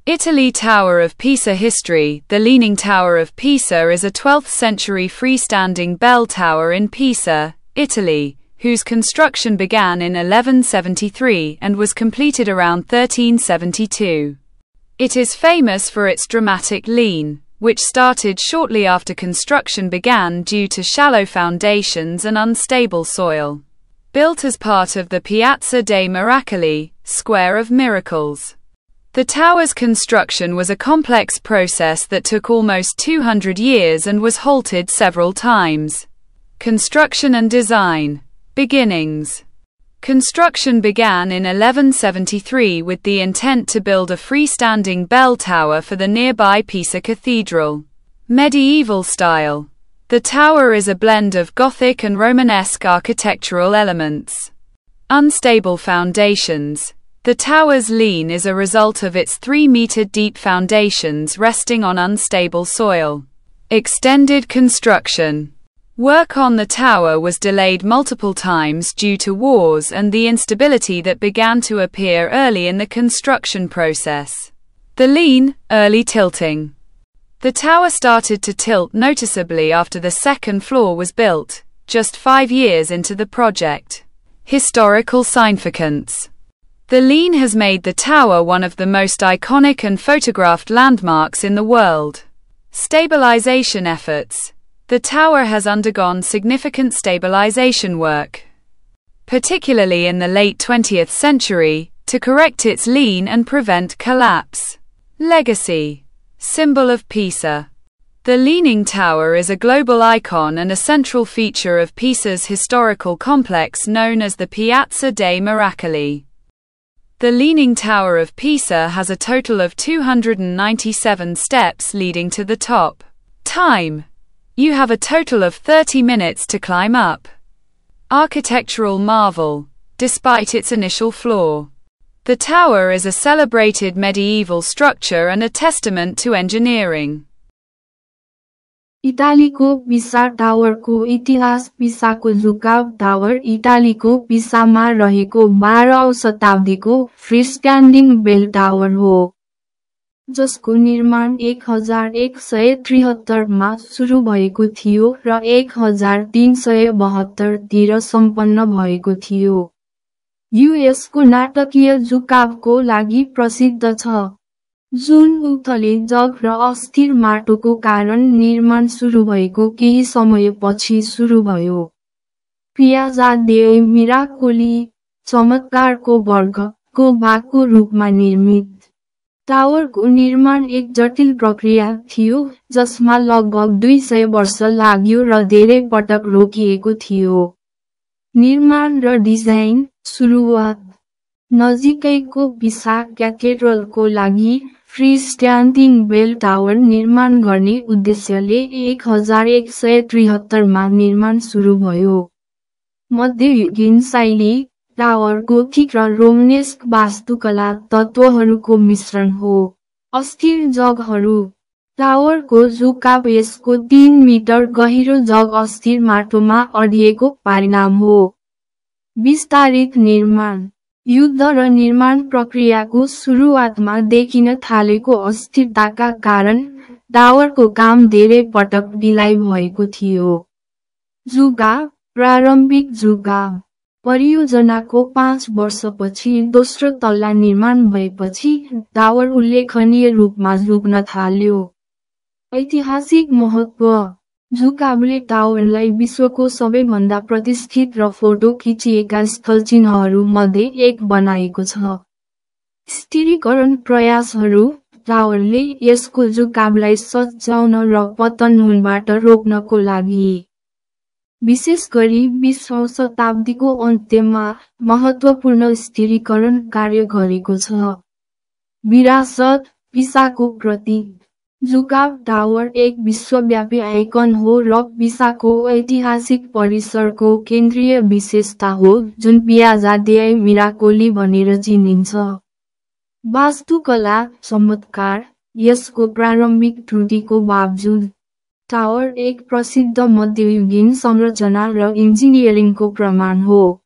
Italy Tower of Pisa history. The Leaning Tower of Pisa is a 12th century freestanding bell tower in Pisa, Italy, whose construction began in 1173 and was completed around 1372. It is famous for its dramatic lean, which started shortly after construction began due to shallow foundations and unstable soil. Built as part of the Piazza dei Miracoli, Square of Miracles. The tower's construction was a complex process that took almost 200 years and was halted several times. Construction and design. Beginnings. Construction began in 1173 with the intent to build a freestanding bell tower for the nearby Pisa Cathedral. Medieval style. The tower is a blend of Gothic and Romanesque architectural elements. Unstable foundations. The tower's lean is a result of its 3-meter deep foundations resting on unstable soil. Extended construction. Work on the tower was delayed multiple times due to wars and the instability that began to appear early in the construction process. The lean, early tilting. The tower started to tilt noticeably after the second floor was built, just 5 years into the project. Historical significance. The lean has made the tower one of the most iconic and photographed landmarks in the world. Stabilization efforts. The tower has undergone significant stabilization work, particularly in the late 20th century, to correct its lean and prevent collapse. Legacy. Symbol of Pisa. The Leaning Tower is a global icon and a central feature of Pisa's historical complex known as the Piazza dei Miracoli. The Leaning Tower of Pisa has a total of 297 steps leading to the top. Time. You have a total of 30 minutes to climb up. Architectural marvel. Despite its initial flaw, the tower is a celebrated medieval structure and a testament to engineering. इटालीको पिसा टावरको इतिहास पिसाको जुकाव tower इटालीको पिसामा रहेको 12औं शताब्दीको फ्रीस्ट्यान्डिङ बेल tower हो, जसको निर्माण 1173 मा सुरु भएको थियो र 1372 तिर सम्पन्न भएको थियो। यो यसको नाटकीय झुकावको लागि प्रसिद्ध छ, जुन उथले जग र अस्थिर माटोको कारण निर्माण सुरु भएको केही समयपछि सुरु भयो। पियाजा दे मिराकोली, चमत्कारको वर्गको भागको रूपमा निर्मित टावरको निर्माण एक जटिल प्रक्रिया थियो जसमा लगभग 200 वर्ष लाग्यो र धेरै पटक रोकिएको थियो। निर्माण र डिजाइन सुरुवात। नजिकैको पिसा क्याथेड्रलको लागि फ्रीस्ट्यान्डिङ बेल टावर निर्माण गर्ने उद्देश्यले 1173 मा निर्माण सुरु भयो। मध्ययुगीन शैली टावर गोथिक र रोमनेस्क वास्तुकला तत्त्वहरूको मिश्रण हो। अस्थिर जगहरू। टावरको झुकाव यसको 3 मिटर गहिरो जग अस्थिर माटोमा अडिएको परिणाम हो। विस्तारित निर्माण। युद्ध र निर्माण प्रक्रियाको सुरुवातमा देखिन थालेको अस्थिरताका कारण टावरको काम धेरै पटक ढिलाइ भएको थियो। जुगाव। प्रारम्भिक जुगाव। परियोजनाको 5 वर्षपछि दोस्रो तल्ला निर्माण भएपछि टावर उल्लेखनीय रूपमा झुक्न थाल्यो। ऐतिहासिक महत्त्व। झुकावले टावरलाई विश्वको सबैभन्दा प्रतिष्ठित र फोटो खिचिएका स्थलचिह्नहरू मध्ये एक बनाएको छ। स्थिरीकरण प्रयासहरू। टावरले यसको झुकावलाई सच्याउन र पतन हुनबाट रोक्नको लागि विशेष गरी 20औं शताब्दीको अन्त्यमा महत्त्वपूर्ण स्थिरीकरण कार्य गरेको छ। विरासत। पिसाको प्रतीक। जुकाव टावर एक विश्वव्यापी आइकन हो र पिसाको ऐतिहासिक परिसरको केन्द्रीय विशेषता हो जुन पियाजा दे मिराकोली भनेर चिनिन्छ। वास्तुकला चमत्कार। यसको प्रारम्भिक त्रुटिको बावजुद टावर एक प्रसिद्ध मध्ययुगीन संरचना र इन्जिनियरिङको प्रमाण हो।